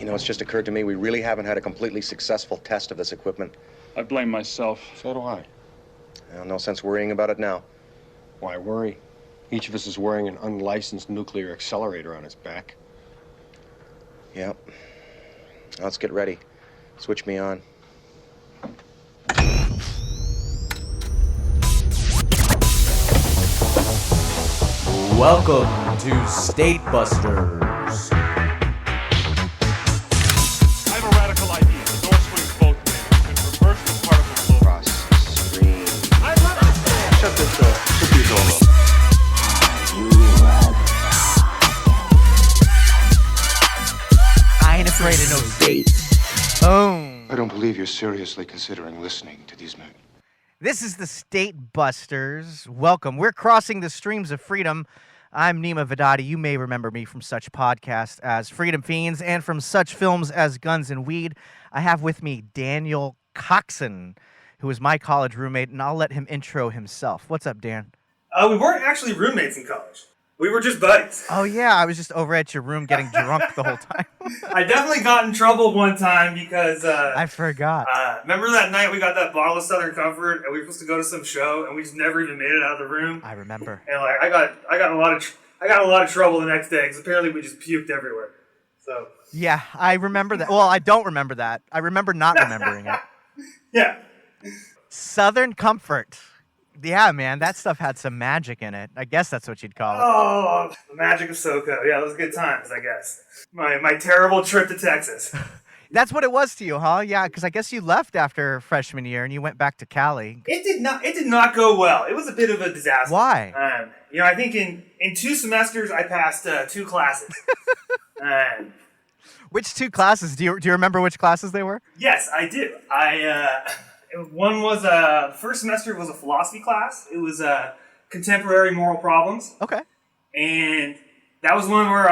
It's just occurred to me we really haven't had a completely successful test of this equipment. I blame myself. So do I. Well, no sense worrying about it now. Why worry? Each of us is wearing an unlicensed nuclear accelerator on his back. Yep. Now let's get ready. Switch me on. Welcome to Statebusters. I have a radical idea. The door swings both ways. You can reverse the particle flow. Cross the stream. I love it! Shut this door. Put these all up. I ain't afraid of no state. Boom. I don't believe you're seriously considering listening to these men. This is the Statebusters. Welcome. We're crossing the streams of freedom. I'm Neema Vedadi. You may remember me from such podcasts as Freedom Fiends and from such films as Guns and Weed. I have with me Daniel Coxon, who is my college roommate, and I'll let him intro himself. What's up, Dan? We weren't actually roommates in college. We were just buddies. Oh, yeah. I was just over at your room getting drunk the whole time. I definitely got in trouble one time because... I forgot. Remember that night we got that bottle of Southern Comfort and we were supposed to go to some show and we just never even made it out of the room? I remember. And I got a lot of trouble the next day because apparently we just puked everywhere. So... Yeah, I remember that. Well, I don't remember that. I remember not remembering it. Yeah. Southern Comfort. Yeah, man, that stuff had some magic in it. I guess that's what you'd call it. Oh, the magic of SoCo. Yeah, those good times, I guess. My terrible trip to Texas. That's what it was to you, huh? Yeah, because I guess you left after freshman year and you went back to Cali. It did not go well. It was a bit of a disaster. Why? I think in 2 semesters I passed 2 classes. Which 2 classes? Do you remember which classes they were? Yes, I do. One was first semester was a philosophy class. It was contemporary moral problems. Okay. And that was one where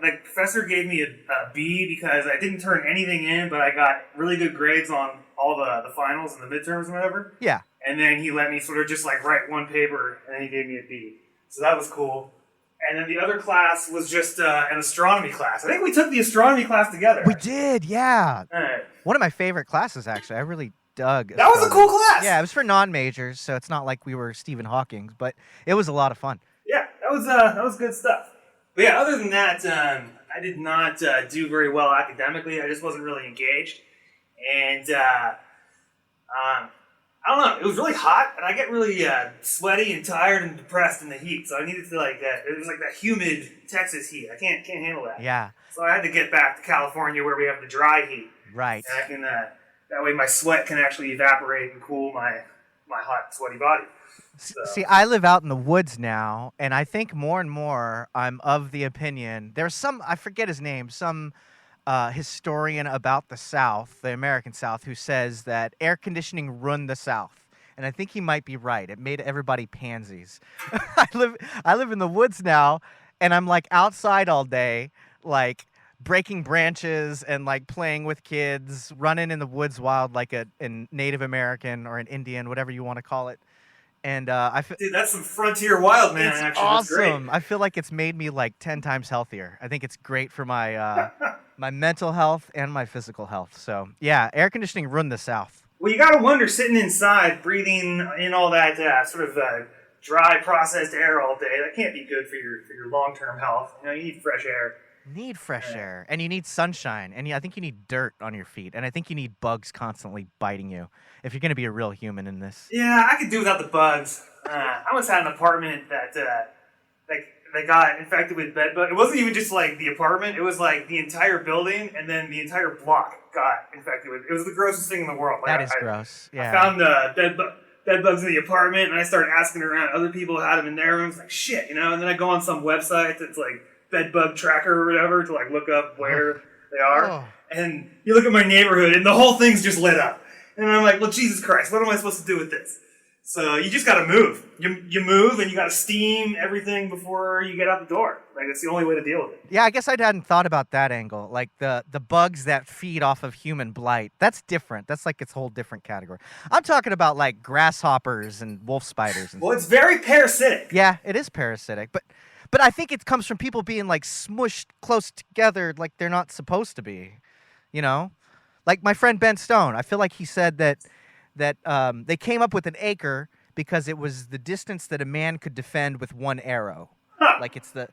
the professor gave me a B because I didn't turn anything in, but I got really good grades on all the finals and the midterms and whatever. Yeah. And then he let me sort of just write one paper, and then he gave me a B. So that was cool. And then the other class was just an astronomy class. I think we took the astronomy class together. We did, yeah. Right. One of my favorite classes, actually. I really dug That was a cool class. Yeah, it was for non-majors, so it's not like we were Stephen Hawking, but it was a lot of fun. Yeah, that was good stuff. But yeah, other than that, I did not do very well academically. I just wasn't really engaged. And I don't know, it was really hot, and I get really sweaty and tired and depressed in the heat, so I needed to it was that humid Texas heat. I can't handle that. Yeah. So I had to get back to California where we have the dry heat. Right. And I can, that way my sweat can actually evaporate and cool my hot, sweaty body. So. See, I live out in the woods now, and I think more and more I'm of the opinion, there's some, I forget his name, some historian about the South, the American South, who says that air conditioning ruined the South. And I think he might be right. It made everybody pansies. I live in the woods now, and I'm outside all day, breaking branches and playing with kids, running in the woods wild like a Native American or an Indian, whatever you want to call it. And dude, that's some frontier wild, man. It's actually. Awesome. I feel like it's made me 10 times healthier. I think it's great for my my mental health and my physical health. So yeah, air conditioning ruined the South. Well, you gotta wonder, sitting inside, breathing in all that sort of dry, processed air all day. That can't be good for your long-term health. You need fresh air. Need fresh air, and you need sunshine, and I think you need dirt on your feet, and I think you need bugs constantly biting you if you're going to be a real human in this. Yeah, I could do without the bugs. I once had an apartment that that got infected with bedbugs. It wasn't even just the apartment; it was the entire building, and then the entire block got infected with. It was the grossest thing in the world. That is gross. Yeah. I found bedbugs in the apartment, and I started asking around other people who had them in their rooms. Shit, and then I go on some website that's bedbug tracker or whatever to look up where they are. Oh. And you look at my neighborhood and the whole thing's just lit up. And I'm like, well, Jesus Christ, what am I supposed to do with this? So you just got to move. You move and you got to steam everything before you get out the door. That's the only way to deal with it. Yeah, I guess I hadn't thought about that angle. The bugs that feed off of human blight. That's different. That's its whole different category. I'm talking about grasshoppers and wolf spiders. And well, it's very parasitic. Yeah, it is parasitic. But I think it comes from people being like smushed close together like they're not supposed to be, you know? Like my friend Ben Stone, I feel like he said that they came up with an acre because it was the distance that a man could defend with one arrow. Like it's the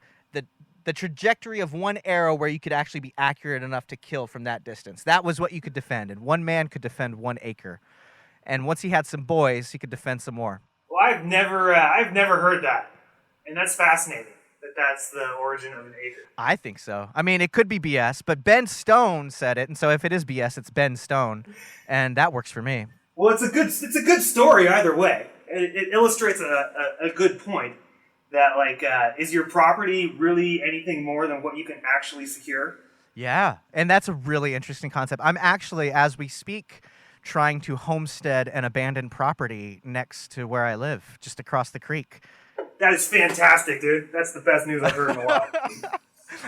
trajectory of one arrow where you could actually be accurate enough to kill from that distance. That was what you could defend, and one man could defend 1 acre. And once he had some boys, he could defend some more. Well, I've never heard that, and that's fascinating. That's the origin of an acre. I think so. I mean, it could be BS, but Ben Stone said it, and so if it is BS, it's Ben Stone, and that works for me. Well, it's a good story either way. It illustrates a good point that like is your property really anything more than what you can actually secure? Yeah, and that's a really interesting concept. I'm actually, as we speak, trying to homestead an abandoned property next to where I live, just across the creek. That is fantastic, dude. That's the best news I've heard in a while.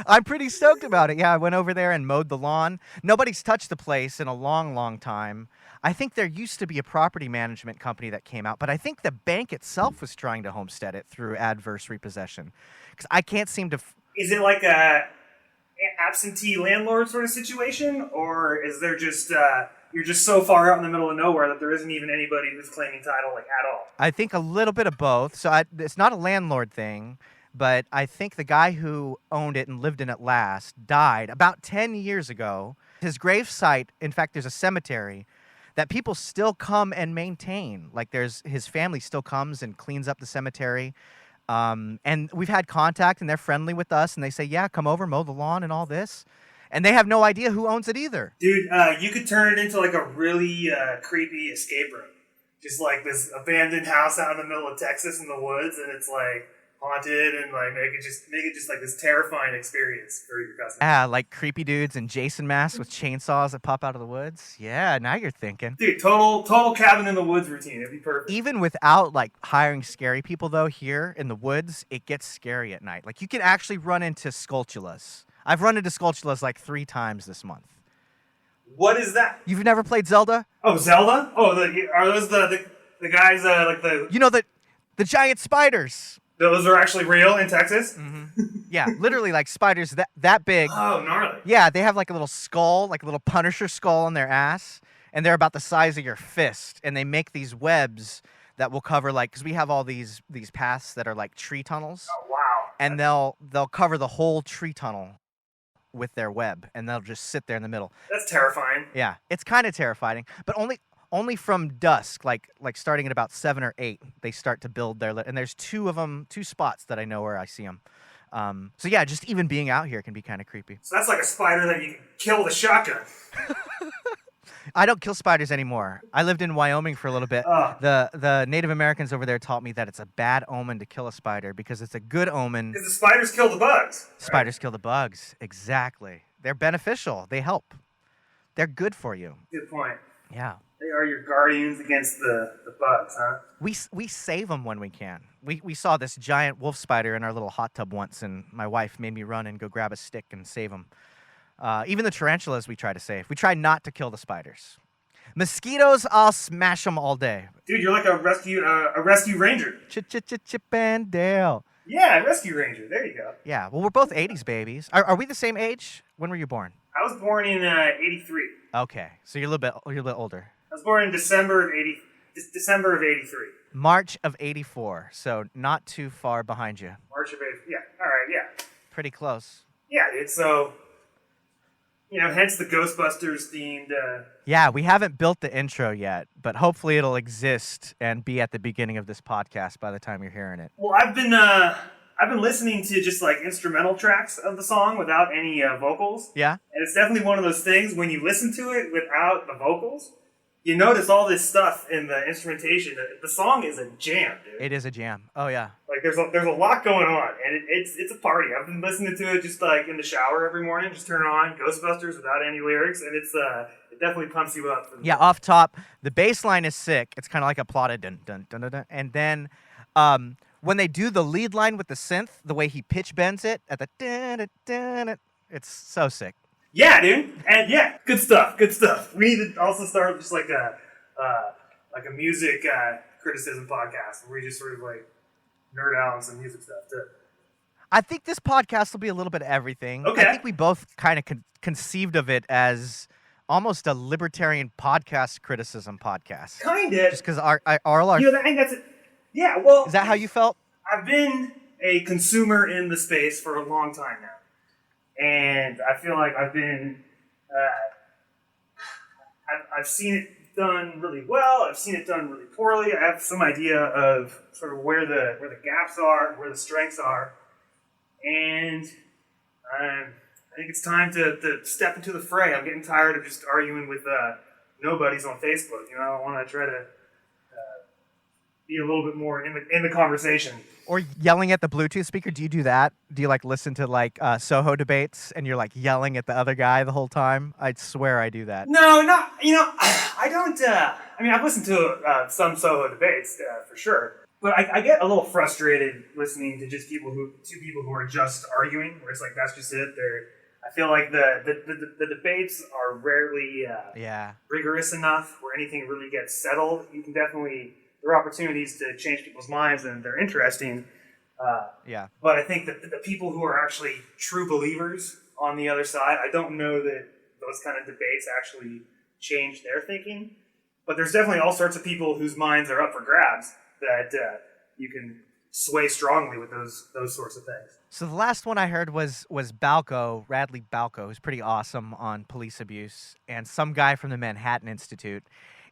I'm pretty stoked about it. Yeah, I went over there and mowed the lawn. Nobody's touched the place in a long, long time. I think there used to be a property management company that came out, but I think the bank itself was trying to homestead it through adverse repossession. Because I can't seem to... Is it like a absentee landlord sort of situation? Or is there just... you're just so far out in the middle of nowhere that there isn't even anybody who's claiming title like at all? I think a little bit of both. So it's not a landlord thing, but I think the guy who owned it and lived in it last died about 10 years ago. His gravesite, in fact, there's a cemetery that people still come and maintain. Like his family still comes and cleans up the cemetery. And we've had contact and they're friendly with us and they say, yeah, come over, mow the lawn and all this. And they have no idea who owns it either. Dude, you could turn it into like a really creepy escape room. Just like this abandoned house out in the middle of Texas in the woods, and it's like haunted, and like make it just like this terrifying experience for your customers. Yeah, like creepy dudes in Jason masks with chainsaws that pop out of the woods. Yeah, now you're thinking. Dude, total cabin in the woods routine. It'd be perfect. Even without like hiring scary people though, here in the woods, it gets scary at night. Like you can actually run into sculltulas. I've run into sculltulas like 3 times this month. What is that? You've never played Zelda? Oh, Zelda? Oh, are those the guys like the... You know the giant spiders. Those are actually real in Texas? Mm-hmm. Yeah, literally like spiders that big. Oh, gnarly. Yeah, they have like a little skull, like a little Punisher skull on their ass, and they're about the size of your fist, and they make these webs that will cover like, because we have all these paths that are like tree tunnels. Oh, wow. And they'll cover the whole tree tunnel with their web, and they'll just sit there in the middle. That's terrifying. Yeah, it's kind of terrifying, but only from dusk, like starting at about 7 or 8, they start to build their. And there's 2 of them, 2 spots that I know where I see them. So yeah, just even being out here can be kind of creepy. So that's like a spider that you can kill with a shotgun. I don't kill spiders anymore. I lived in Wyoming for a little bit. The Native Americans over there taught me that it's a bad omen to kill a spider because it's a good omen. Because the spiders kill the bugs. Right? Spiders kill the bugs. Exactly. They're beneficial. They help. They're good for you. Good point. Yeah. They are your guardians against the bugs, huh? We save them when we can. We saw this giant wolf spider in our little hot tub once, and my wife made me run and go grab a stick and save them. Even the tarantulas we try to save. We try not to kill the spiders. Mosquitoes, I'll smash them all day. Dude, you're like a rescue ranger. Chip and Dale. Yeah, rescue ranger. There you go. Yeah, well, we're both 80s babies. Are we the same age? When were you born? I was born in 83. Okay, so you're a little bit older. I was born in December of 83. March of 84, so not too far behind you. March of 84. Yeah, all right, yeah. Pretty close. Yeah, it's so... hence the Ghostbusters themed... Yeah, we haven't built the intro yet, but hopefully it'll exist and be at the beginning of this podcast by the time you're hearing it. Well, I've been listening to just like instrumental tracks of the song without any vocals. Yeah. And it's definitely one of those things when you listen to it without the vocals, you notice all this stuff in the instrumentation. The song is a jam, dude. It is a jam. Oh yeah. Like there's a lot going on, and it's a party. I've been listening to it just like in the shower every morning. Just turn it on, Ghostbusters without any lyrics, and it definitely pumps you up. Yeah, off top, the bass line is sick. It's kind of like a plotted dun dun dun dun dun, and then when they do the lead line with the synth, the way he pitch bends it at the dun dun dun dun, it's so sick. Yeah, dude, and yeah, good stuff. We need to also start just like a music criticism podcast where we just sort of like nerd out on some music stuff too. I think this podcast will be a little bit of everything. Okay. I think we both kind of conceived of it as almost a libertarian podcast criticism podcast. Kind of. Just because all our You know, I think that's it. Yeah, well... Is that how you felt? I've been a consumer in the space for a long time now. And I feel like I've been... I've seen it done really well. I've seen it done really poorly. I have some idea of sort of where the gaps are, where the strengths are. And I think it's time to step into the fray. I'm getting tired of just arguing with nobodies on Facebook. You know, I want to try to be a little bit more in the conversation. Or yelling at the Bluetooth speaker. Do you do that? Do you like listen to like Soho debates and you're like yelling at the other guy the whole time? I swear I do that. No, not, you know, I don't, I mean, I've listened to some Soho debates for sure. But I get a little frustrated listening to just two people who are just arguing, where it's like, that's just it. I feel like the debates are rarely rigorous enough where anything really gets settled. You can definitely, there are opportunities to change people's minds and they're interesting. But I think that the people who are actually true believers on the other side, I don't know that those kind of debates actually change their thinking. But there's definitely all sorts of people whose minds are up for grabs that you can sway strongly with those sorts of things. So the last one I heard was Balco, Radley Balco, who's pretty awesome on police abuse, and some guy from the Manhattan Institute.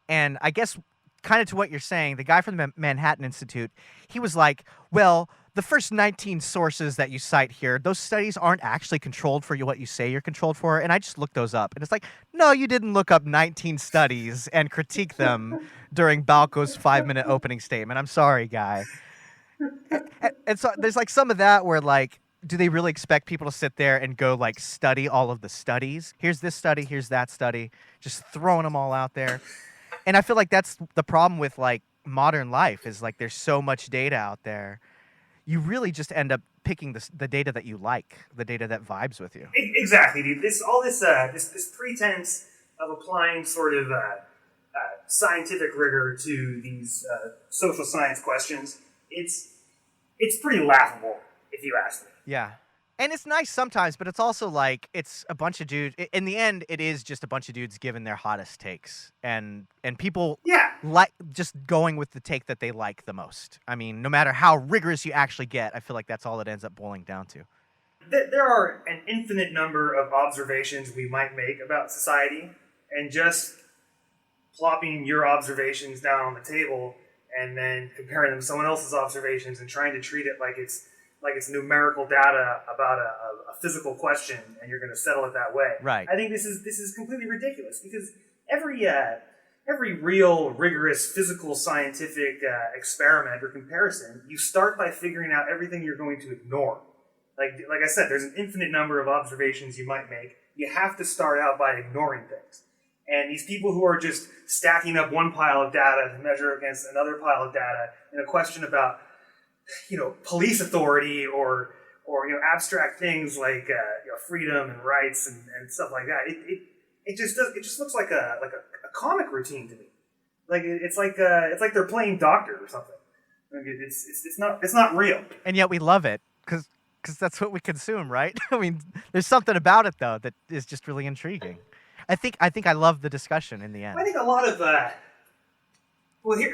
And I guess kind of to what you're saying, the guy from the Manhattan Institute, he was like, well, the first 19 sources that you cite here, those studies aren't actually controlled for what you say you're controlled for. And I just looked those up. And it's like, no, you didn't look up 19 studies and critique them during Balco's 5-minute opening statement. I'm sorry, guy. And so there's like some of that where like, do they really expect people to sit there and go like study all of the studies? Here's this study, here's that study, just throwing them all out there. And I feel like that's the problem with like modern life is like there's so much data out there. You really just end up picking the data that you like, the data that vibes with you. Exactly, dude. This pretense of applying sort of scientific rigor to these social science questions, it's pretty laughable, if you ask me. Yeah. And it's nice sometimes, but it's also like it's a bunch of dudes. In the end, it is just a bunch of dudes giving their hottest takes, and people like just going with the take that they like the most. I mean, no matter how rigorous you actually get, I feel like that's all it ends up boiling down to. There are an infinite number of observations we might make about society, and just plopping your observations down on the table and then comparing them to someone else's observations and trying to treat it like it's numerical data about a physical question, and you're going to settle it that way. Right. I think this is completely ridiculous because every real rigorous physical scientific experiment or comparison, you start by figuring out everything you're going to ignore. Like I said, there's an infinite number of observations you might make. You have to start out by ignoring things. And these people who are just stacking up one pile of data to measure against another pile of data in a question about police authority or abstract things like freedom and rights and stuff like that. It just looks like a comic routine to me. Like it's like they're playing doctor or something. Like it's not real. And yet we love it because that's what we consume, right? I mean, there's something about it though that is just really intriguing. I think I love the discussion in the end. I think a lot of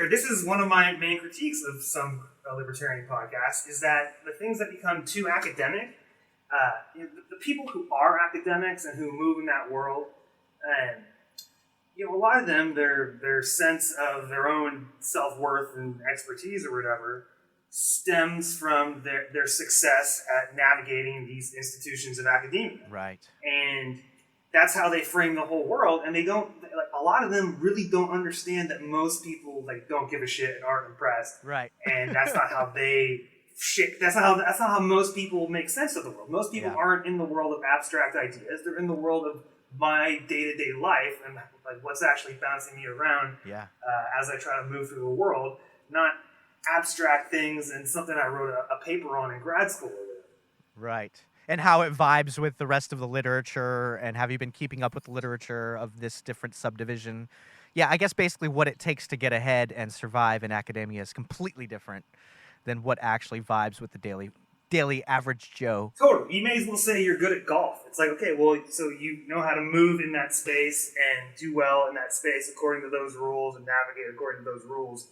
this is one of my main critiques of some libertarian podcasts is that the things that become too academic, the people who are academics and who move in that world, a lot of them, their sense of their own self-worth and expertise or whatever stems from their success at navigating these institutions of academia. Right. And that's how they frame the whole world, and they don't. A lot of them really don't understand that most people don't give a shit and aren't impressed. Right. And that's not how they shit. That's not how most people make sense of the world. Most people aren't in the world of abstract ideas. They're in the world of my day-to-day life and what's actually bouncing me around. Yeah. As I try to move through the world, not abstract things and something I wrote a paper on in grad school. Right. And how it vibes with the rest of the literature, and have you been keeping up with the literature of this different subdivision? Yeah, I guess basically what it takes to get ahead and survive in academia is completely different than what actually vibes with the daily daily average Joe. Totally. You may as well say you're good at golf. It's like, okay, well, so you know how to move in that space and do well in that space according to those rules and navigate according to those rules.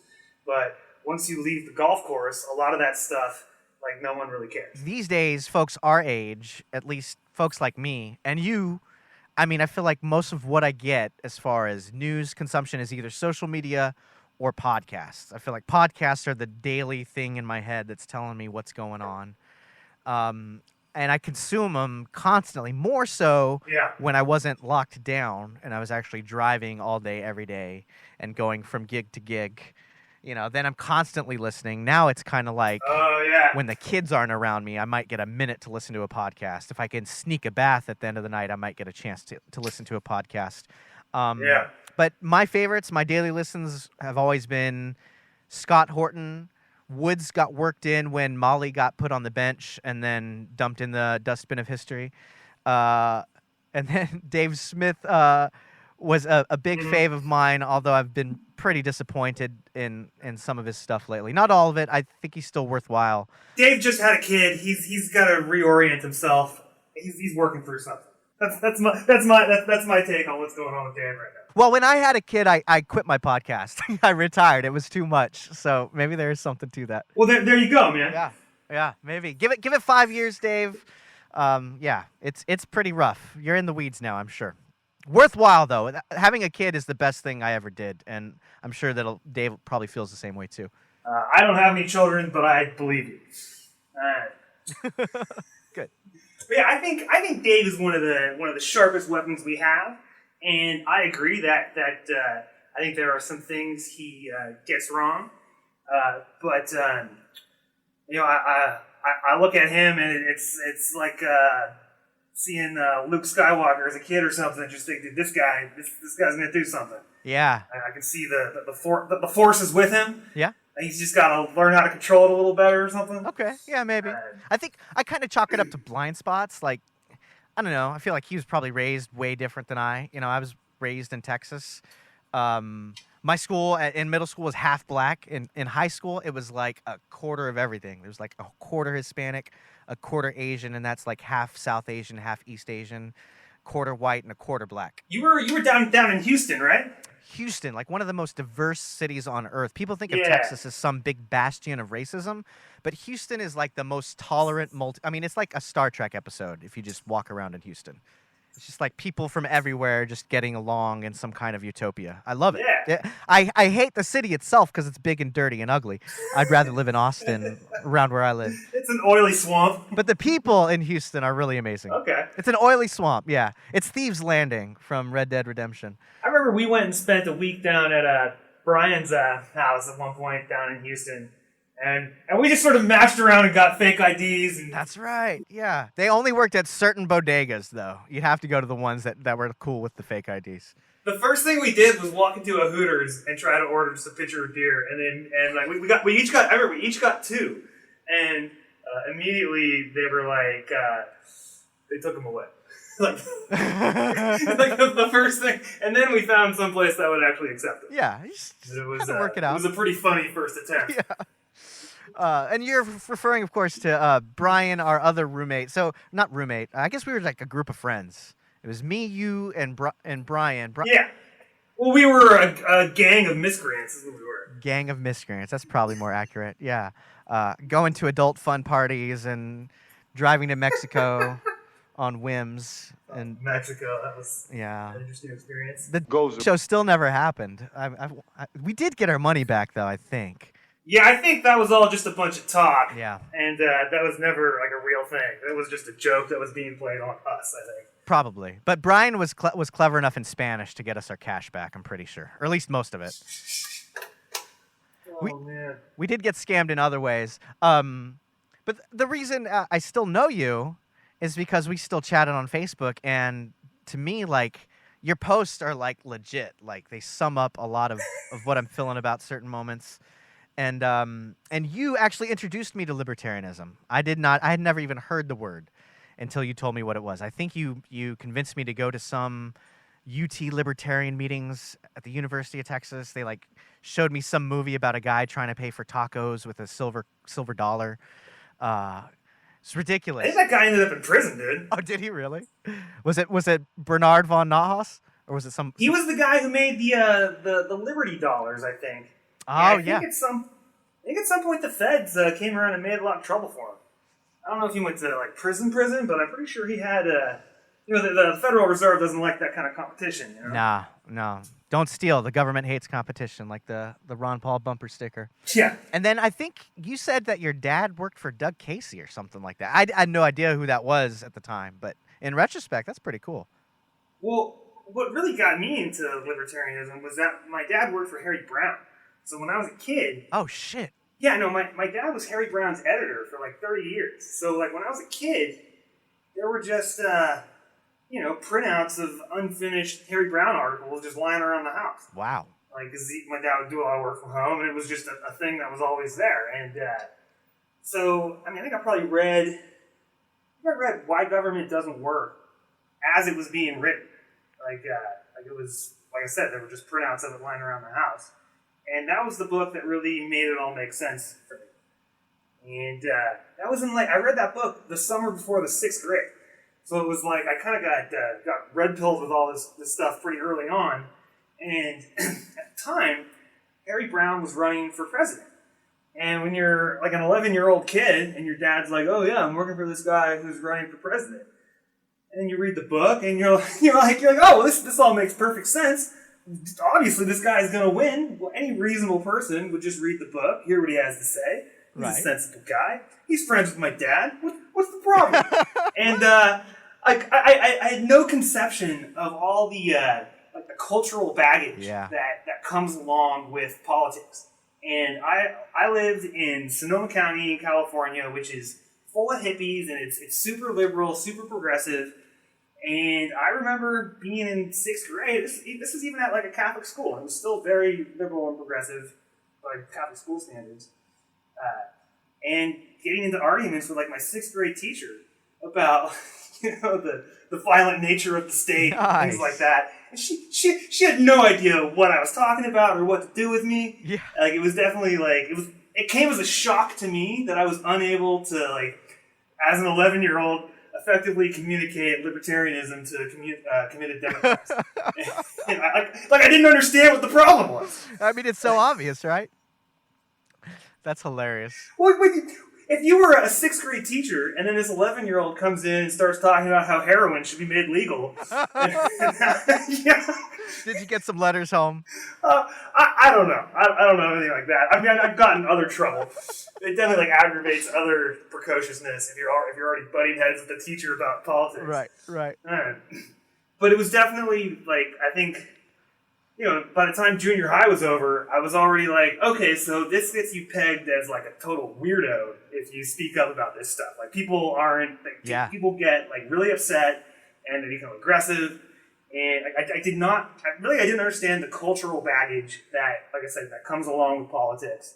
But once you leave the golf course, a lot of that stuff, like, no one really cares. These days, folks our age, at least folks like me, and you, I mean, I feel like most of what I get as far as news consumption is either social media or podcasts. I feel like podcasts are the daily thing in my head that's telling me what's going on. And I consume them constantly, more so when I wasn't locked down and I was actually driving all day, every day, and going from gig to gig. You know, then I'm constantly listening. Now it's kind of like when the kids aren't around me, I might get a minute to listen to a podcast. If I can sneak a bath at the end of the night, I might get a chance to listen to a podcast. But my favorites, my daily listens have always been Scott Horton. Woods got worked in when Molly got put on the bench and then dumped in the dustbin of history. And then Dave Smith was a big fave of mine, although I've been pretty disappointed in some of his stuff lately. Not all of it. I think he's still worthwhile. Dave just had a kid. He's got to reorient himself. He's working through something. That's my take on what's going on with Dave right now. Well, when I had a kid, I quit my podcast. I retired. It was too much. So maybe there is something to that. Well, there you go, man. Yeah, maybe. Give it 5 years, Dave. It's pretty rough. You're in the weeds now, I'm sure. Worthwhile, though. Having a kid is the best thing I ever did, and I'm sure that Dave probably feels the same way, too. I don't have any children, but I believe you. Good. But yeah, I think Dave is one of the sharpest weapons we have, and I agree that I think there are some things he gets wrong, but you know, I look at him and it's like seeing Luke Skywalker as a kid or something. Just think, dude, this guy's gonna do something. Yeah, I can see the force is with him. Yeah. He's just got to learn how to control it a little better or something. Okay, yeah, maybe. I think I kind of chalk it up to blind spots. Like, I don't know. I feel like he was probably raised way different than I. You know, I was raised in Texas. My school in middle school was half black. In high school, it was like a quarter of everything. There was like a quarter Hispanic, a quarter Asian, and that's like half South Asian, half East Asian, quarter white, and a quarter black. You were down in Houston, right? Houston, like one of the most diverse cities on earth. People think of Texas as some big bastion of racism, but Houston is like the most tolerant I mean, it's like a Star Trek episode if you just walk around in Houston. It's just like people from everywhere just getting along in some kind of utopia. I love it. Yeah. I hate the city itself because it's big and dirty and ugly. I'd rather live in Austin around where I live. It's an oily swamp. But the people in Houston are really amazing. Okay. It's an oily swamp, yeah. It's Thieves Landing from Red Dead Redemption. I remember we went and spent a week down at Brian's house at one point down in Houston. And we just sort of matched around and got fake IDs. And that's right, yeah. They only worked at certain bodegas, though. You'd have to go to the ones that were cool with the fake IDs. The first thing we did was walk into a Hooters and try to order just a pitcher of beer. And like we each got two. And immediately they were like, they took them away. like the first thing, and then we found someplace that would actually accept it. Yeah, it was work it out. It was a pretty funny first attempt. Yeah. And you're referring, of course, to Brian, our other roommate. So not roommate. I guess we were like a group of friends. It was me, you, and Brian. Yeah. Well, we were a gang of miscreants, is what we were. Gang of miscreants. That's probably more accurate. Yeah. Going to adult fun parties and driving to Mexico. On whims. And Mexico, that was an interesting experience. The show still never happened. We did get our money back, though, I think. Yeah, I think that was all just a bunch of talk. Yeah. And that was never like a real thing. It was just a joke that was being played on us, I think. Probably. But Brian was clever enough in Spanish to get us our cash back, I'm pretty sure. Or at least most of it. Man. We did get scammed in other ways. But the reason I still know you is because we still chatted on Facebook, and to me, like, your posts are like legit. Like, they sum up a lot of what I'm feeling about certain moments. And you actually introduced me to libertarianism. I had never even heard the word until you told me what it was. I think you convinced me to go to some UT libertarian meetings at the University of Texas. They like showed me some movie about a guy trying to pay for tacos with a silver dollar. It's I ridiculous. think that guy ended up in prison, dude. Oh, did he really? Was it Bernard von Nahas, or was it some? He was the guy who made the Liberty dollars, I think. Oh, And I think at some point the feds came around and made a lot of trouble for him. I don't know if he went to like prison, but I'm pretty sure he had the Federal Reserve doesn't like that kind of competition. You know? No. Don't steal. The government hates competition, like the Ron Paul bumper sticker. Yeah. And then I think you said that your dad worked for Doug Casey or something like that. I had no idea who that was at the time, but in retrospect, that's pretty cool. Well, what really got me into libertarianism was that my dad worked for Harry Browne. So when I was a kid... Oh, shit. Yeah, no, my dad was Harry Browne's editor for like 30 years. So like when I was a kid, there were just... printouts of unfinished Harry Browne articles just lying around the house. Wow. Like, cause my dad would do a lot of work from home, and it was just a thing that was always there. And so, I think I probably read Why Government Doesn't Work as it was being written. Like it was, like I said, there were just printouts of it lying around the house. And that was the book that really made it all make sense for me. And that was I read that book the summer before the 6th grade. So it was like I kind of got red pilled with all this stuff pretty early on. And at the time, Harry Browne was running for president. And when you're like an 11-year-old kid and your dad's like, oh yeah, I'm working for this guy who's running for president. And then you read the book and you're like, oh, well, this all makes perfect sense. Obviously, this guy's going to win. Well, any reasonable person would just read the book, hear what he has to say. He's a sensible guy. He's friends with my dad. What's the problem? And I had no conception of all the cultural baggage that comes along with politics. And I lived in Sonoma County, California, which is full of hippies, and it's super liberal, super progressive. And I remember being in 6th grade. This was even at like a Catholic school. It was still very liberal and progressive by Catholic school standards. And getting into arguments with like my 6th grade teacher about the violent nature of the state and things like that. And she had no idea what I was talking about or what to do with me. Yeah. Like it was definitely it came as a shock to me that I was unable to like as an 11-year-old effectively communicate libertarianism to committed Democrats. And I didn't understand what the problem was. It's so obvious, right? That's hilarious. Well, if you were a 6th grade teacher and then this 11-year-old comes in and starts talking about how heroin should be made legal. Did you get some letters home? I don't know. I don't know anything like that. I've gotten other trouble. It definitely aggravates other precociousness if you're already butting heads with the teacher about politics. Right. But it was definitely I think, by the time junior high was over, I was already like, okay, so this gets you pegged as like a total weirdo if you speak up about this stuff. Like people people get like really upset and they become aggressive. And I didn't understand the cultural baggage that, like I said, that comes along with politics.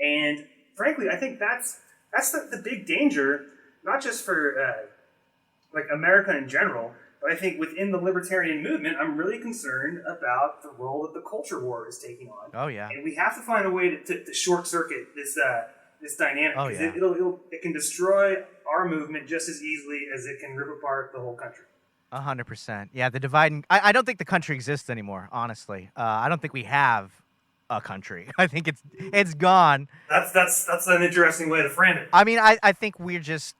And frankly, I think that's the big danger, not just for America in general, but I think within the libertarian movement, I'm really concerned about the role that the culture war is taking on. Oh yeah. And we have to find a way to short circuit this dynamic. Oh yeah. It can destroy our movement just as easily as it can rip apart the whole country. 100%. Yeah, the divide. I don't think the country exists anymore. Honestly, I don't think we have a country. I think it's gone. That's an interesting way to frame it. I think we're just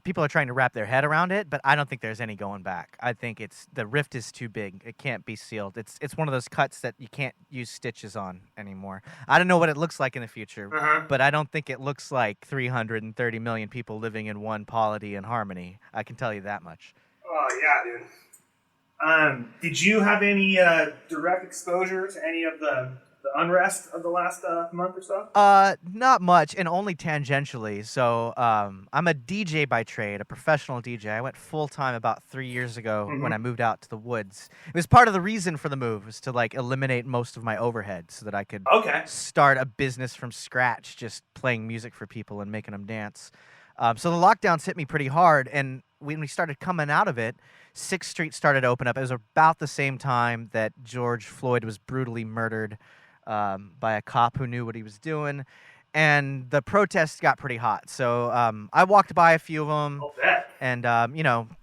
people are trying to wrap their head around it, but I don't think there's any going back. I think the rift is too big. It can't be sealed. It's one of those cuts that you can't use stitches on anymore. I don't know what it looks like in the future, but I don't think it looks like 330 million people living in one polity and harmony. I can tell you that much. Oh yeah, dude. Did you have any direct exposure to any of the unrest of the last month or so? Not much, and only tangentially. So, I'm a DJ by trade, a professional DJ. I went full-time about 3 years ago when I moved out to the woods. It was part of the reason for the move, was to eliminate most of my overhead so that I could start a business from scratch, just playing music for people and making them dance. So the lockdowns hit me pretty hard, and when we started coming out of it, 6th Street started to open up. It was about the same time that George Floyd was brutally murdered by a cop who knew what he was doing. and the protests got pretty hot. So I walked by a few of them, I'll bet. and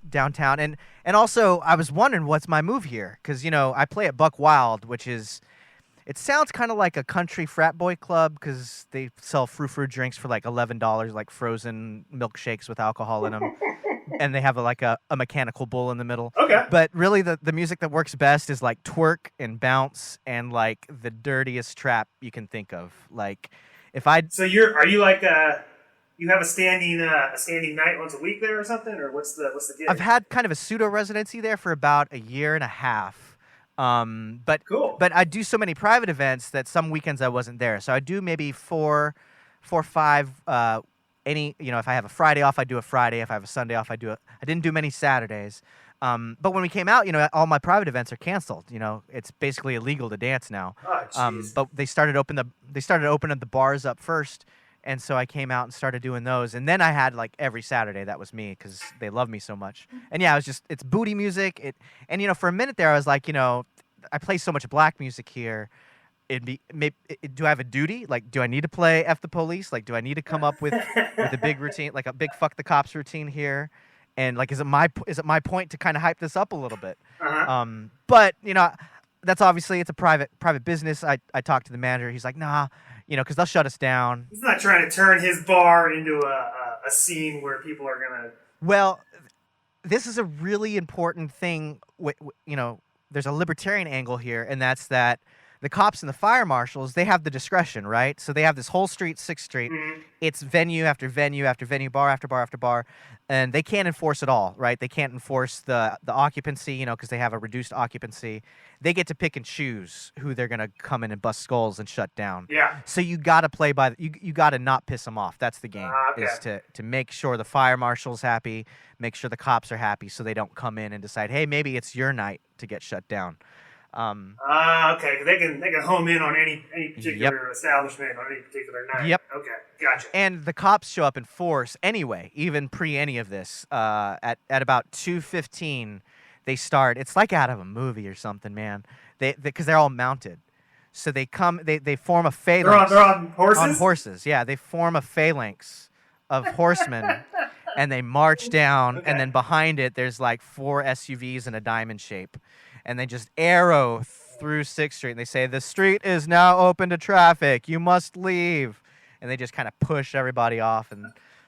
downtown, and also I was wondering what's my move here, because I play at Buck Wild, which is, it sounds kind of like a country frat boy club because they sell frou-frou drinks for like $11, like frozen milkshakes with alcohol in them. And they have a mechanical bull in the middle. Okay. But really the music that works best is like twerk and bounce and like the dirtiest trap you can think of. Like if I So are you like you have a standing night once a week there or something, or what's the gig? I've had kind of a pseudo residency there for about a year and a half. But Cool. But I do so many private events that some weekends I wasn't there. So I do maybe four or five. If I have a Friday off, I do a Friday. If I have a Sunday off, I do it. I didn't do many Saturdays. But when we came out, all my private events are canceled. It's basically illegal to dance now. Oh, jeez. But they started opening the bars up first, and so I came out and started doing those. And then I had like every Saturday that was me because they love me so much. And yeah, it's booty music. For a minute there, I was like, I play so much black music here. Do I have a duty? Like, do I need to play F the Police? Like, do I need to come up with a big routine, like a big fuck the cops routine here? And like, is it my point to kind of hype this up a little bit? Uh-huh. But that's obviously, it's a private business. I talked to the manager. He's like, nah, because they'll shut us down. He's not trying to turn his bar into a scene where people are gonna. Well, this is a really important thing. There's a libertarian angle here, and that's that the cops and the fire marshals, they have the discretion, right? So they have this whole street, 6th Street. Mm-hmm. It's venue after venue after venue, bar after bar after bar, and they can't enforce it all, right? They can't enforce the occupancy, because they have a reduced occupancy. They get to pick and choose who they're gonna come in and bust skulls and shut down. Yeah. So you gotta play by you gotta not piss them off. That's the game. Okay. Is to make sure the fire marshal's happy, make sure the cops are happy, so they don't come in and decide, hey, maybe it's your night to get shut down. Okay. They can home in on any particular establishment on any particular night. Yep. Okay, gotcha. And the cops show up in force anyway, even pre any of this. At about 2:15, they start. It's like out of a movie or something, man. Because they're all mounted, so they come. They form a phalanx. They're on horses. On horses, yeah. They form a phalanx of horsemen, and they march down. Okay. And then behind it, there's like 4 SUVs in a diamond shape. And they just arrow through 6th Street, and they say, the street is now open to traffic. You must leave. And they just kind of push everybody off and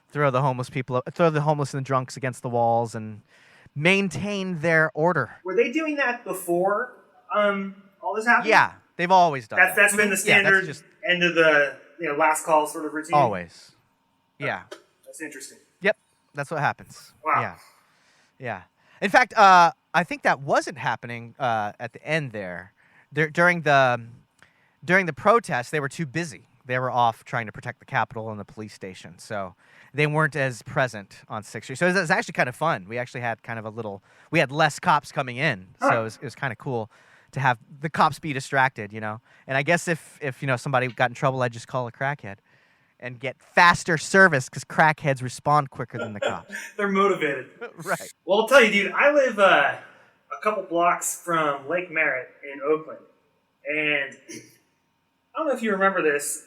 throw the homeless and drunks against the walls and maintain their order. Were they doing that before all this happened? Yeah, they've always done that. That's been the standard that's just end of the last call sort of routine. always. Yeah. That's interesting. Yep, that's what happens. Wow. Yeah. In fact, I think that wasn't happening at the end there. During the protests, they were too busy. They were off trying to protect the Capitol and the police station, so they weren't as present on 6th Street. So it was actually kind of fun. We actually had kind of we had less cops coming in, so it was kind of cool to have the cops be distracted, And I guess if somebody got in trouble, I'd just call a crackhead and get faster service because crackheads respond quicker than the cops. They're motivated. Right. Well, I'll tell you, dude, I live a couple blocks from Lake Merritt in Oakland. And I don't know if you remember this.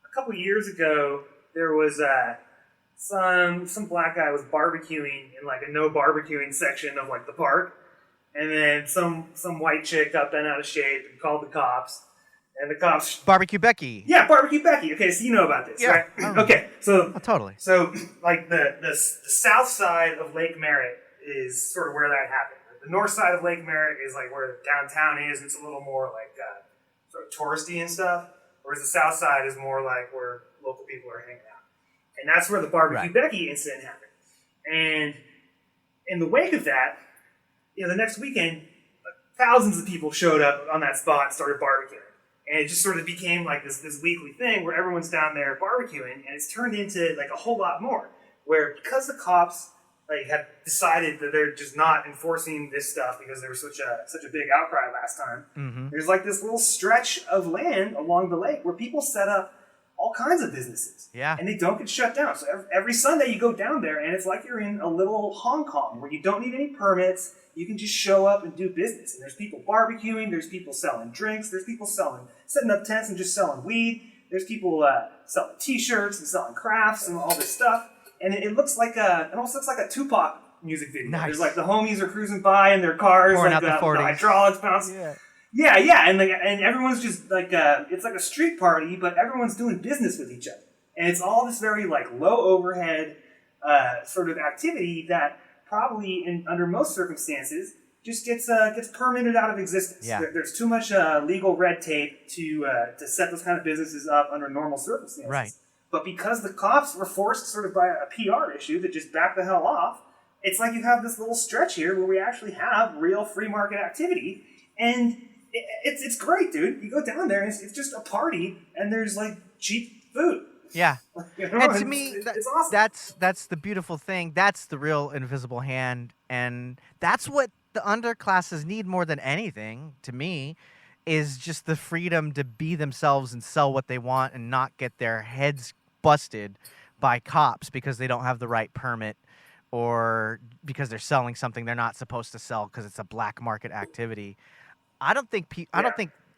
A couple years ago, there was some black guy was barbecuing in like a no barbecuing section of like the park. And then some white chick got bent out of shape and called the cops. And the cops... BBQ Becky. Yeah, BBQ Becky. Okay, so you know about this, Yeah, right? I remember. Okay, so... Oh, totally. So, like, the south side of Lake Merritt is sort of where that happened. The north side of Lake Merritt is, like, where downtown is. It's a little more, like, sort of touristy and stuff. Whereas the south side is more, like, where local people are hanging out. And that's where the BBQ Becky incident happened. And in the wake of that, the next weekend, thousands of people showed up on that spot and started barbecuing. And it just sort of became like this weekly thing where everyone's down there barbecuing, and it's turned into like a whole lot more. Where because the cops have decided that they're just not enforcing this stuff because there was such a big outcry last time. Mm-hmm. There's like this little stretch of land along the lake where people set up all kinds of businesses. Yeah. And they don't get shut down. So every Sunday you go down there, and it's like you're in a little Hong Kong where you don't need any permits. You can just show up and do business. And there's people barbecuing. There's people selling drinks. There's people setting up tents and just selling weed. There's people selling T-shirts and selling crafts and all this stuff, and it looks like it almost looks like a Tupac music video. Nice. There's like the homies are cruising by in their cars, Pouring like out the 40s. the hydraulics bouncing. Yeah, and everyone's just like it's like a street party, but everyone's doing business with each other, and it's all this very like low overhead sort of activity that probably under most circumstances just gets permitted out of existence. Yeah. There's too much legal red tape to set those kind of businesses up under normal circumstances. Right. But because the cops were forced sort of by a PR issue to just back the hell off, it's like you have this little stretch here where we actually have real free market activity, and it's great, dude. You go down there, and it's just a party, and there's like cheap food. Yeah. You know, And to me, it's awesome. that's the beautiful thing. That's the real invisible hand, and that's what the underclasses need more than anything, to me, is just the freedom to be themselves and sell what they want and not get their heads busted by cops because they don't have the right permit or because they're selling something they're not supposed to sell because it's a black market activity. I don't think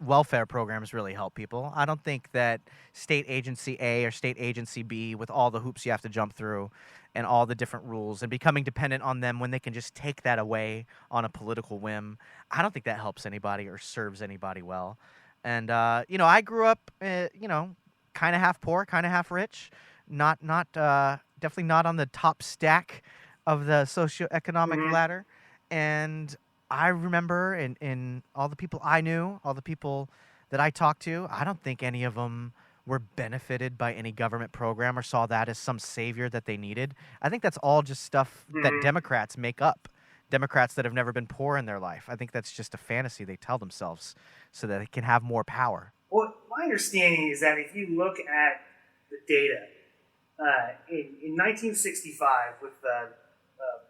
welfare programs really help people. I don't think that state agency A or state agency B, with all the hoops you have to jump through and all the different rules and becoming dependent on them when they can just take that away on a political whim, I don't think that helps anybody or serves anybody well. And I grew up kind of half poor, kind of half rich, definitely not on the top stack of the socioeconomic ladder. And I remember in all the people I knew, all the people that I talked to, I don't think any of them were benefited by any government program or saw that as some savior that they needed. I think that's all just stuff that Democrats make up. Democrats that have never been poor in their life. I think that's just a fantasy they tell themselves so that they can have more power. Well, my understanding is that if you look at the data, in 1965 with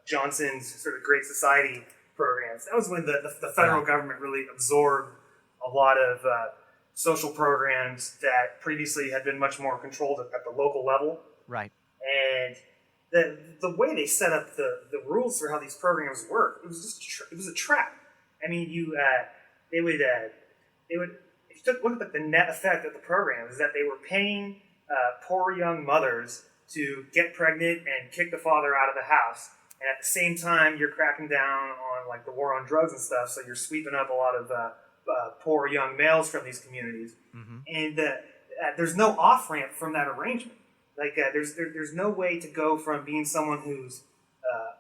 Johnson's sort of Great Society programs, that was when the federal government really absorbed a lot of social programs that previously had been much more controlled at the local level. Right. And the way they set up the rules for how these programs work, it was just it was a trap. I mean, they would if you look at the net effect of the program is that they were paying poor young mothers to get pregnant and kick the father out of the house, and at the same time you're cracking down on like the war on drugs and stuff, so you're sweeping up a lot of poor young males from these communities, and there's no off ramp from that arrangement. Like there's no way to go from being someone who's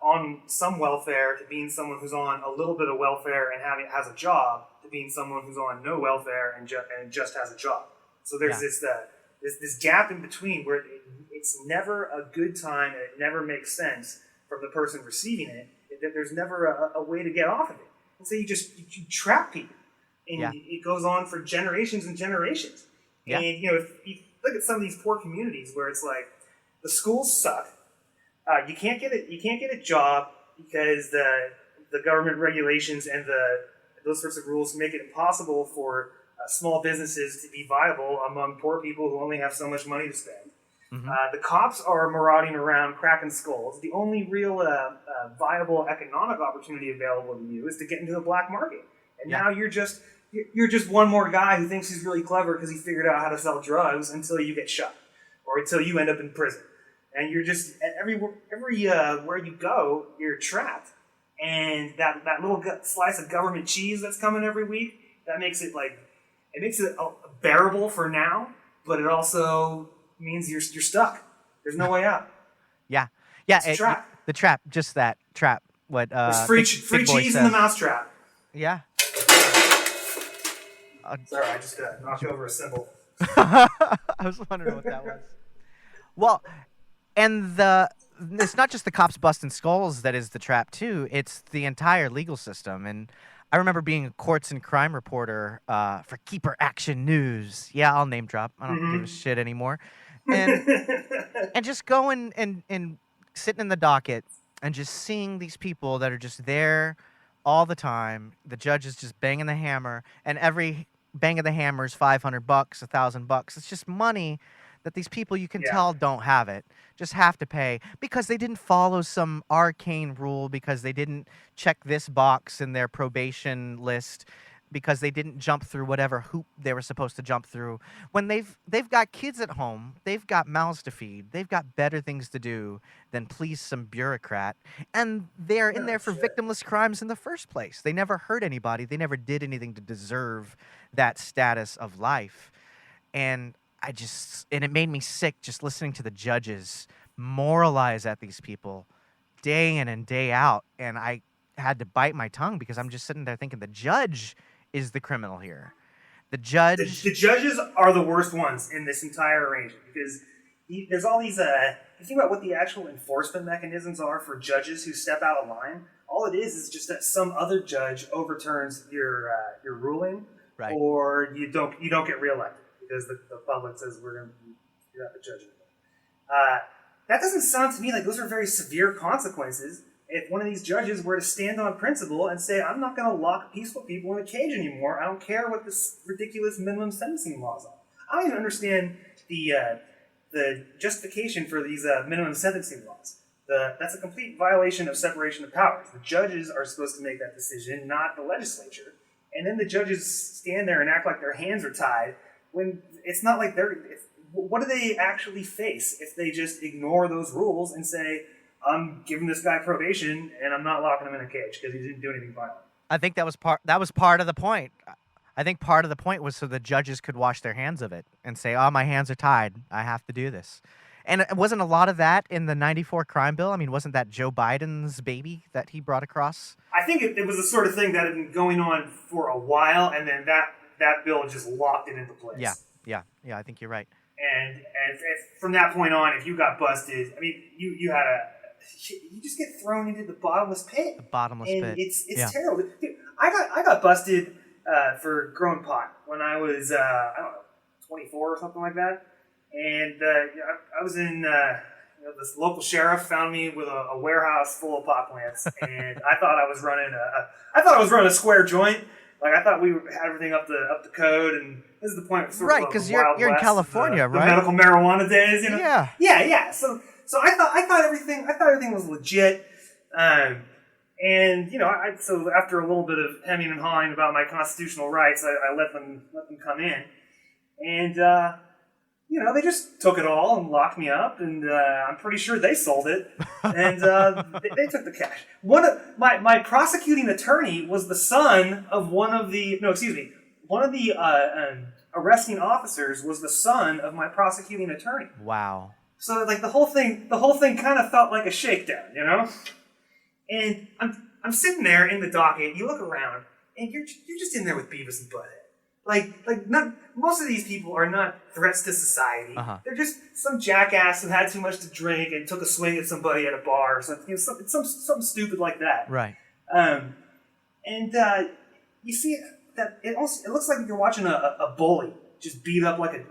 on some welfare to being someone who's on a little bit of welfare and has a job to being someone who's on no welfare and just has a job. So there's this gap in between where it's never a good time and it never makes sense from the person receiving it. There's never a way to get off of it. And so you trap people, and it goes on for generations and generations. Yeah. And if you look at some of these poor communities where it's like the schools suck, you can't get a job because the government regulations and those sorts of rules make it impossible for small businesses to be viable among poor people who only have so much money to spend. The cops are marauding around cracking skulls. The only real viable economic opportunity available to you is to get into the black market. And now you're just one more guy who thinks he's really clever because he figured out how to sell drugs until you get shot or until you end up in prison. And you're just everywhere you go, you're trapped. And that little slice of government cheese that's coming every week, that makes it bearable for now, but it also means you're stuck. There's no way out. Yeah. It's a trap. The trap, just that trap. What there's free cheese in the mousetrap. Yeah. Sorry, I just knocked over a cymbal. I was wondering what that was. Well, and it's not just the cops busting skulls that is the trap too. It's the entire legal system. And I remember being a courts and crime reporter for Keeper Action News. Yeah, I'll name drop. I don't give a shit anymore. And just going and sitting in the docket and just seeing these people that are just there all the time. The judge is just banging the hammer, and every bang of the hammer is $500, $1,000. It's just money that these people you can tell don't have it, just have to pay because they didn't follow some arcane rule, because they didn't check this box in their probation list, because they didn't jump through whatever hoop they were supposed to jump through. When they've got kids at home, they've got mouths to feed, they've got better things to do than please some bureaucrat, and they're in there for victimless crimes in the first place. They never hurt anybody. They never did anything to deserve that status of life. And it made me sick just listening to the judges moralize at these people day in and day out, and I had to bite my tongue because I'm just sitting there thinking the judge is the criminal here. The judge... The judges are the worst ones in this entire arrangement because there's all these... you think about what the actual enforcement mechanisms are for judges who step out of line. All it is just that some other judge overturns your ruling, right, or you don't get reelected because the public says you're not the judge anymore. That doesn't sound to me like those are very severe consequences. If one of these judges were to stand on principle and say, I'm not going to lock peaceful people in a cage anymore, I don't care what this ridiculous minimum sentencing laws are. I don't even understand the justification for these minimum sentencing laws. That's a complete violation of separation of powers. The judges are supposed to make that decision, not the legislature. And then the judges stand there and act like their hands are tied when it's not like what do they actually face if they just ignore those rules and say, I'm giving this guy probation and I'm not locking him in a cage because he didn't do anything violent? I think that was part of the point. I think part of the point was so the judges could wash their hands of it and say, oh, my hands are tied. I have to do this. And it wasn't a lot of that in the 94 crime bill. I mean, wasn't that Joe Biden's baby that he brought across? I think it was the sort of thing that had been going on for a while, and then that bill just locked it into place. Yeah, I think you're right. And from that point on, if you got busted, I mean, you just get thrown into the bottomless pit. The bottomless pit. It's terrible. Dude, I got busted for growing pot when I was I don't know, 24 or something like that. And I was in this local sheriff found me with a warehouse full of pot plants, and I thought I was running a square joint. Like I thought we had everything up to code, and this is the point. Right, because you're in California, the right? Medical marijuana days, you know. Yeah. So I thought everything was legit, and so after a little bit of hemming and hawing about my constitutional rights, I let them come in, and they just took it all and locked me up, and I'm pretty sure they sold it, and they took the cash. One of my prosecuting attorney was the son of one of the arresting officers was the son of my prosecuting attorney. Wow. So like the whole thing kind of felt like a shakedown, you know? And I'm sitting there in the docket, you look around, and you're just in there with Beavis and Butthead. Like most of these people are not threats to society. Uh-huh. They're just some jackass who had too much to drink and took a swing at somebody at a bar or something. Something stupid like that. Right. You see that it looks like you're watching a bully just beat up like a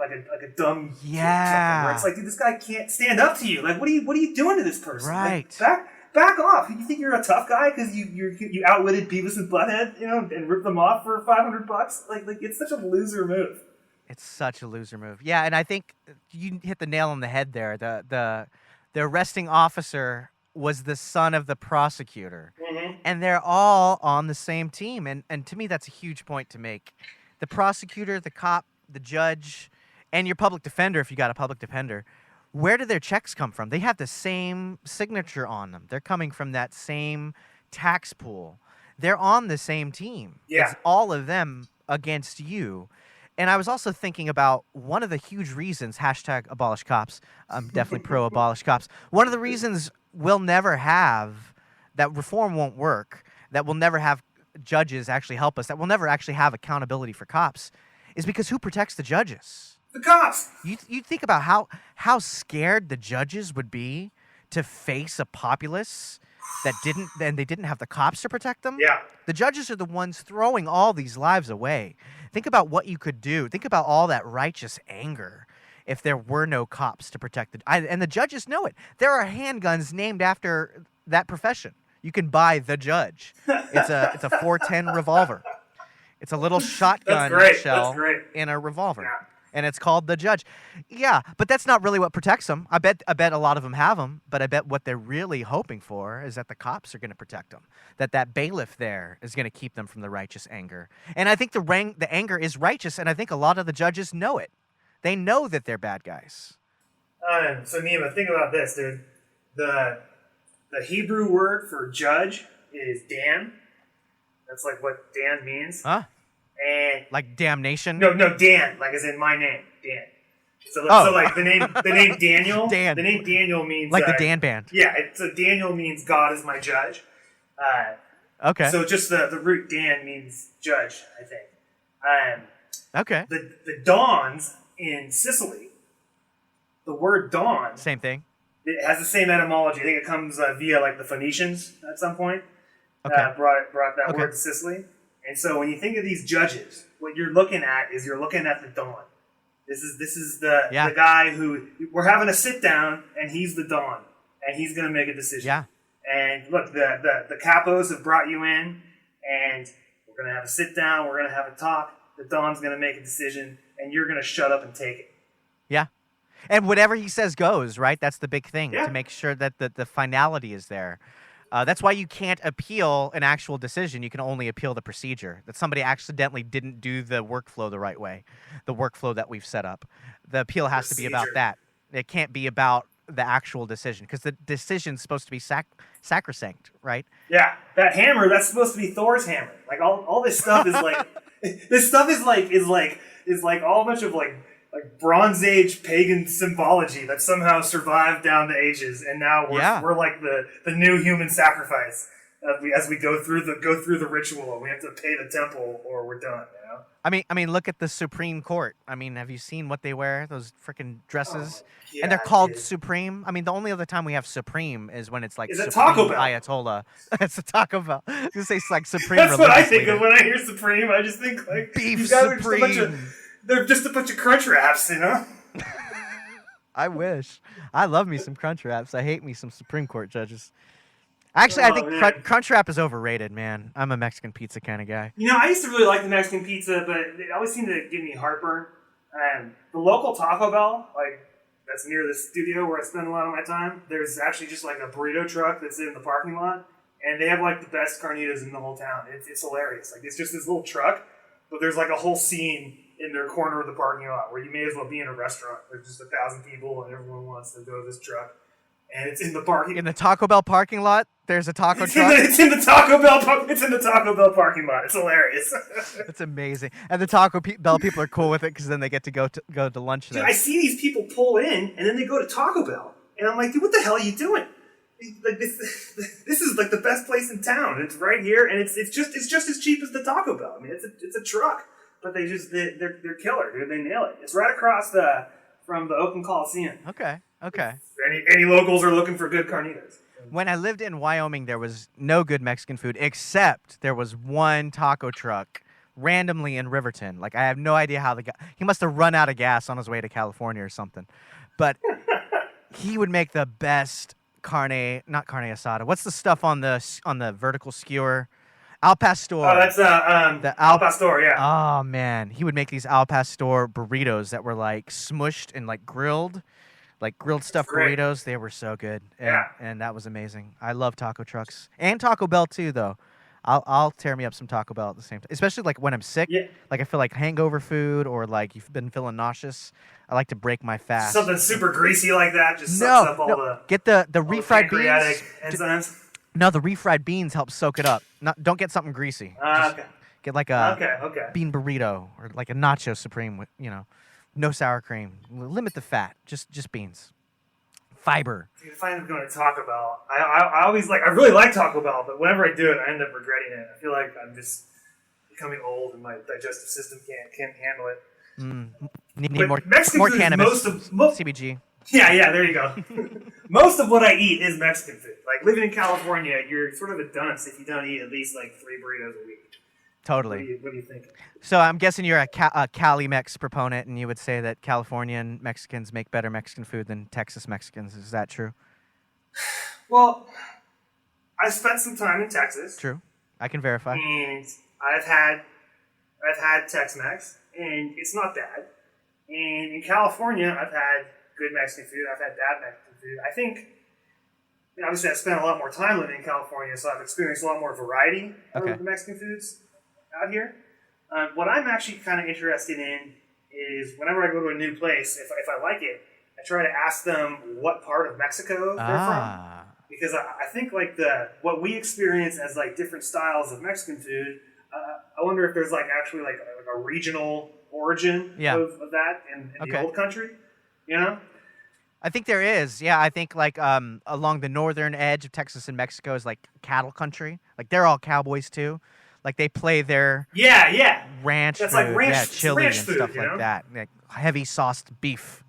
dumb kid or something. Where it's like, dude, this guy can't stand up to you. Like, what are you doing to this person? Right. Like, back off. You think you're a tough guy because you outwitted Beavis and Butthead, and ripped them off for $500? Like it's such a loser move. It's such a loser move. Yeah, and I think you hit the nail on the head there. The arresting officer was the son of the prosecutor. Mm-hmm. And they're all on the same team. And to me, that's a huge point to make. The prosecutor, the cop, the judge, and your public defender, if you got a public defender, where do their checks come from? They have the same signature on them. They're coming from that same tax pool. They're on the same team. Yeah. It's all of them against you. And I was also thinking about one of the huge reasons, #abolish cops. I'm definitely pro abolish cops. One of the reasons we'll never have, that reform won't work, that we'll never have judges actually help us, that we'll never actually have accountability for cops, is because who protects the judges? The cops. You think about how scared the judges would be to face a populace that didn't have the cops to protect them. Yeah. The judges are the ones throwing all these lives away. Think about what you could do. Think about all that righteous anger if there were no cops to protect and the judges know it. There are handguns named after that profession. You can buy the judge. It's a .410 revolver. It's a little shotgun shell in a revolver. Yeah. and it's called the judge. Yeah, but that's not really what protects them. I bet a lot of them have them, but I bet what they're really hoping for is that the cops are going to protect them, that bailiff there is going to keep them from the righteous anger. And I think the anger is righteous, and I think a lot of the judges know it. They know that they're bad guys. So Neema, think about this, dude. The Hebrew word for judge is Dan. That's like what Dan means. Huh? And like damnation? No, Dan, like as in my name, Dan. So like the name Daniel. Dan. The name Daniel means like the Dan band. Yeah, so Daniel means God is my judge. Okay. So just the root Dan means judge, I think. Okay. The Dons in Sicily, the word Don, same thing. It has the same etymology. I think it comes via like the Phoenicians at some point. Okay. Brought that word to Sicily. And so when you think of these judges, what you're looking at is you're looking at the Don. This is the guy who we're having a sit down, and he's the Don, and he's going to make a decision. Yeah. And look, the capos have brought you in, and we're going to have a sit down. We're going to have a talk. The Don's going to make a decision, and you're going to shut up and take it. Yeah. And whatever he says goes, right? That's the big thing, yeah. to make sure that the finality is there. That's why you can't appeal an actual decision. You can only appeal the procedure, that somebody accidentally didn't do the workflow the right way, the workflow that we've set up. The appeal has to be about that. It can't be about the actual decision, because the decision's supposed to be sacrosanct, right? Yeah, that hammer, that's supposed to be Thor's hammer. Like all this stuff is like this stuff is like all a bunch of like Bronze Age pagan symbology that somehow survived down the ages, and now we're like the new human sacrifice as we go through the ritual. We have to pay the temple or we're done. You know? I mean, look at the Supreme Court. I mean, have you seen what they wear? Those freaking dresses, yeah, and they're called Supreme. I mean, the only other time we have Supreme is when it's like Is it Supreme Taco Bell? Ayatollah. It's a Taco Bell. I was gonna say it's like Supreme. That's what I religious think leader. of when I hear Supreme. I just think like Beef these guys are Supreme. They're just a bunch of crunch wraps, you know? I wish. I love me some crunch wraps. I hate me some Supreme Court judges. Actually, I think crunch wrap is overrated, man. I'm a Mexican pizza kind of guy. You know, I used to really like the Mexican pizza, but it always seemed to give me heartburn. And the local Taco Bell, like that's near the studio where I spend a lot of my time, there's actually just like a burrito truck that's in the parking lot, and they have like the best carnitas in the whole town. It's hilarious. Like it's just this little truck, but there's like a whole scene in their corner of the parking lot where you may as well be in a restaurant. There's just 1,000 people and everyone wants to go to this truck. And it's in the parking. In the Taco Bell parking lot, there's a taco truck. It's in the Taco Bell. It's in the Taco Bell parking lot. It's hilarious. It's amazing, and the Taco Bell people are cool with it because then they get to go to lunch there. Dude, I see these people pull in and then they go to Taco Bell, and I'm like, dude, what the hell are you doing? Like this is like the best place in town. It's right here, and it's just as cheap as the Taco Bell. I mean, it's a truck, but they're killer, dude. They nail it. It's right across from the Oakland Coliseum. Okay. Any locals are looking for good carnitas. When I lived in Wyoming, there was no good Mexican food, except there was one taco truck randomly in Riverton. Like, I have no idea how he must have run out of gas on his way to California or something. But he would make the best not carne asada. What's the stuff on the vertical skewer? Al Pastor. Oh, that's the Al Pastor, yeah. Oh, man. He would make these Al Pastor burritos that were, like, smushed and, like, grilled stuffed burritos. They were so good. And that was amazing. I love taco trucks. And Taco Bell, too, though. I'll tear me up some Taco Bell at the same time. Especially, like, when I'm sick. Yeah. Like, I feel like hangover food or, like, you've been feeling nauseous. I like to break my fast. Something super greasy like that just sucks up all the... Get the refried beans. Enzymes. No, the refried beans help soak it up. Don't get something greasy. Okay. Get like a okay. bean burrito or like a nacho supreme with, no sour cream. Limit the fat. Just beans. Fiber. Dude, if I end up going to Taco Bell, I always I really like Taco Bell, but whenever I do it, I end up regretting it. I feel like I'm just becoming old and my digestive system can't handle it. Need more Mexican more food cannabis. Is CBG. Yeah, there you go. Most of what I eat is Mexican food. Like, living in California, you're sort of a dunce if you don't eat at least, 3 burritos a week. Totally. What do you think? So I'm guessing you're a Cali Mex proponent, and you would say that Californian Mexicans make better Mexican food than Texas Mexicans. Is that true? Well, I spent some time in Texas. True. I can verify. And I've had Tex-Mex, and it's not bad. In California, I've had good Mexican food. I've had bad Mexican food. I think, obviously, I've spent a lot more time living in California, so I've experienced a lot more variety of the Mexican foods out here. What I'm actually kind of interested in is whenever I go to a new place, if I like it, I try to ask them what part of Mexico they're from. Because I think like what we experience as like different styles of Mexican food, I wonder if there's like actually like a regional origin of that in the old country, you know? I think there is. Yeah, I think like along the northern edge of Texas and Mexico is like cattle country. Like they're all cowboys too. Like they play their ranch That's food, like ranch, chili ranch and food, stuff you like know? that. Like heavy sauced beef.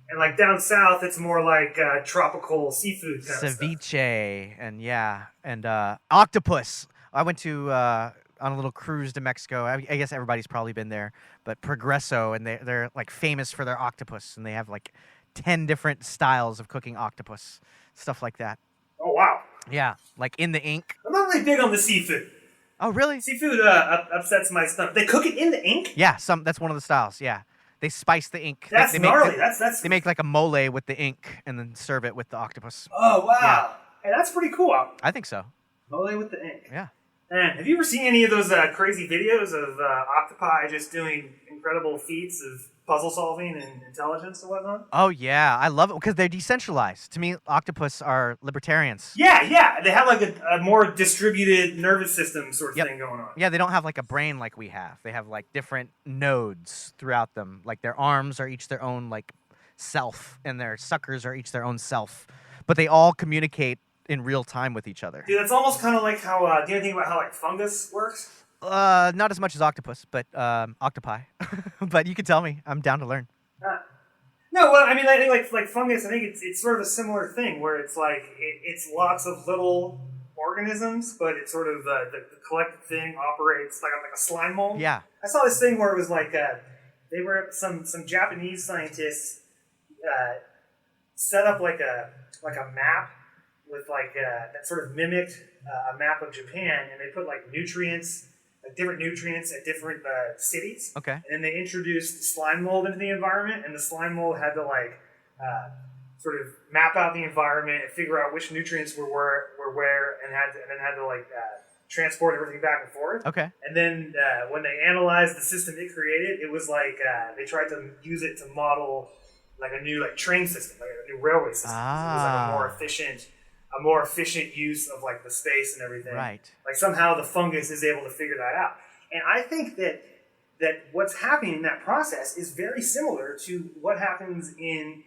And like down south, it's more like tropical seafood kind of stuff. Ceviche and octopus. I went to on a little cruise to Mexico. I guess everybody's probably been there, but Progreso, and they're like famous for their octopus, and they have like 10 different styles of cooking octopus, stuff like that. Oh wow! Yeah, like in the ink. I'm not really big on the seafood. Oh really? Seafood upsets my stomach. They cook it in the ink? Yeah, that's one of the styles. Yeah. They spice the ink. That's gnarly. That's. They make like a mole with the ink and then serve it with the octopus. Oh wow! Yeah. Hey, that's pretty cool. I think so. Mole with the ink. Yeah. Man, have you ever seen any of those crazy videos of octopi just doing incredible feats of puzzle solving and intelligence and whatnot? Oh yeah, I love it because they're decentralized. To me, octopus are libertarians. Yeah. They have like a more distributed nervous system sort of thing going on. Yeah, they don't have like a brain like we have. They have like different nodes throughout them. Like their arms are each their own like self, and their suckers are each their own self. But they all communicate in real time with each other. Dude, that's almost kind of like how. Do you know anything about how like fungus works? Not as much as octopus, but octopi. But you can tell me. I'm down to learn. No, well, I mean, I think like fungus. I think it's sort of a similar thing where it's like it's lots of little organisms, but it's sort of the collective thing operates like a slime mold. Yeah. I saw this thing where it was like they were some Japanese scientists set up like a map with like that sort of mimicked a map of Japan, and they put like nutrients. Different nutrients at different cities. Okay. And then they introduced slime mold into the environment, and the slime mold had to like sort of map out the environment and figure out which nutrients were where, and then had to like transport everything back and forth. Okay. And then when they analyzed the system it created, it was like they tried to use it to model like a new like train system, like a new railway system. Ah. It was like a more efficient use of like the space and everything. Right. Like somehow the fungus is able to figure that out. And I think that what's happening in that process is very similar to what happens in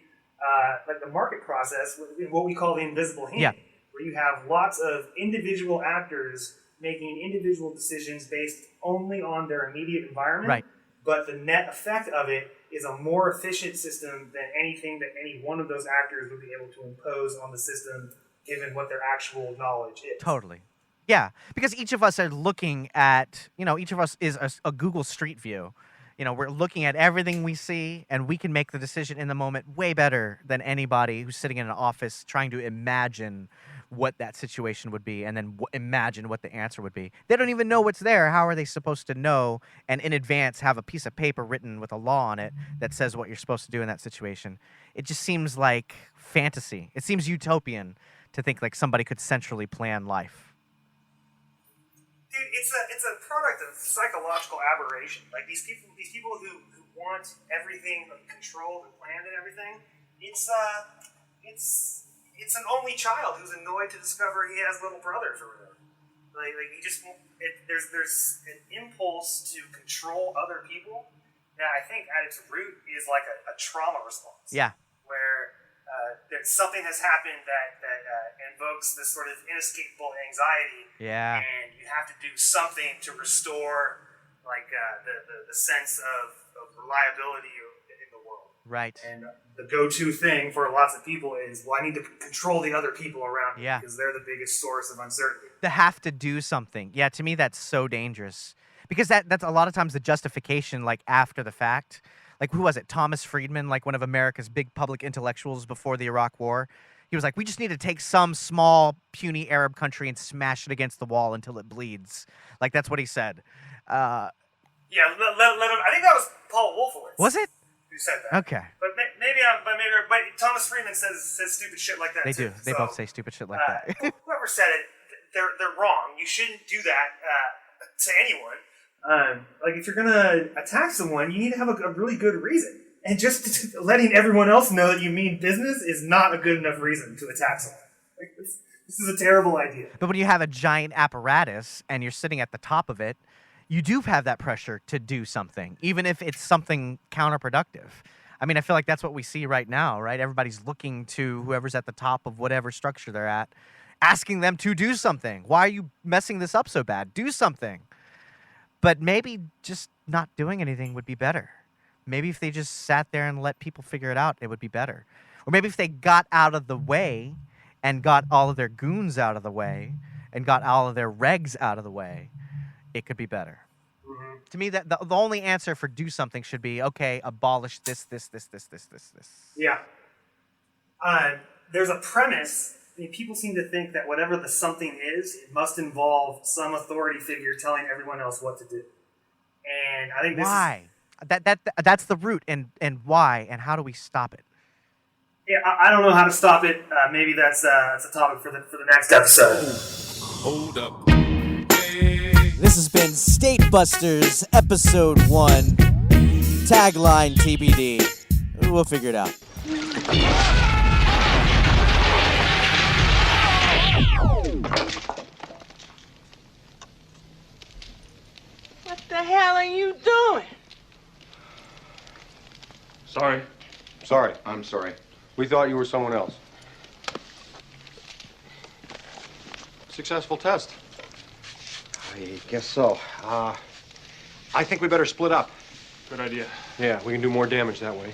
like the market process, in what we call the invisible hand, where you have lots of individual actors making individual decisions based only on their immediate environment. Right. But the net effect of it is a more efficient system than anything that any one of those actors would be able to impose on the system, given what their actual knowledge is. Totally. Yeah, because each of us are looking at, each of us is a Google Street View. We're looking at everything we see, and we can make the decision in the moment way better than anybody who's sitting in an office trying to imagine what that situation would be and then imagine what the answer would be. They don't even know what's there. How are they supposed to know and in advance have a piece of paper written with a law on it that says what you're supposed to do in that situation? It just seems like fantasy. It seems utopian to think like somebody could centrally plan life. Dude, it's a product of psychological aberration. Like these people who want everything controlled and planned and everything. It's an only child who's annoyed to discover he has little brothers or whatever. Like he just there's an impulse to control other people that I think at its root is like a trauma response. Yeah. Where something has happened that invokes this sort of inescapable anxiety. Yeah. And you have to do something to restore like the sense of reliability in the world. Right. And the go-to thing for lots of people is, well, I need to control the other people around me because they're the biggest source of uncertainty. To have to do something. Yeah, to me that's so dangerous. Because that's a lot of times the justification like after the fact. Like, who was it? Thomas Friedman, like one of America's big public intellectuals before the Iraq War. He was like, we just need to take some small, puny Arab country and smash it against the wall until it bleeds. Like, that's what he said. Yeah, let him, I think that was Paul Wolfowitz. Was it? Who said that? Okay. But maybe Thomas Freeman says stupid shit like that. They too. do. They both say stupid shit like that. Whoever said it, they're wrong. You shouldn't do that to anyone. Like if you're gonna attack someone, you need to have a really good reason. And just letting everyone else know that you mean business is not a good enough reason to attack someone. Like, this is a terrible idea. But when you have a giant apparatus and you're sitting at the top of it, you do have that pressure to do something, even if it's something counterproductive. I mean, I feel like that's what we see right now, right? Everybody's looking to whoever's at the top of whatever structure they're at, asking them to do something. Why are you messing this up so bad? Do something. But maybe just not doing anything would be better. Maybe if they just sat there and let people figure it out, it would be better. Or maybe if they got out of the way and got all of their goons out of the way and got all of their regs out of the way, it could be better. Mm-hmm. To me, that the only answer for do something should be, okay, abolish this. Yeah. There's a premise. I mean, people seem to think that whatever the something is, it must involve some authority figure telling everyone else what to do. And I think this Why? That's the root, and why, and how do we stop it? Yeah, I don't know how to stop it. Maybe that's a topic for the next episode. Hold up. This has been Statebusters, Episode 1. Tagline TBD. We'll figure it out. What the hell are you doing? Sorry. I'm sorry. We thought you were someone else. Successful test. I guess so. I think we better split up. Good idea. Yeah, we can do more damage that way.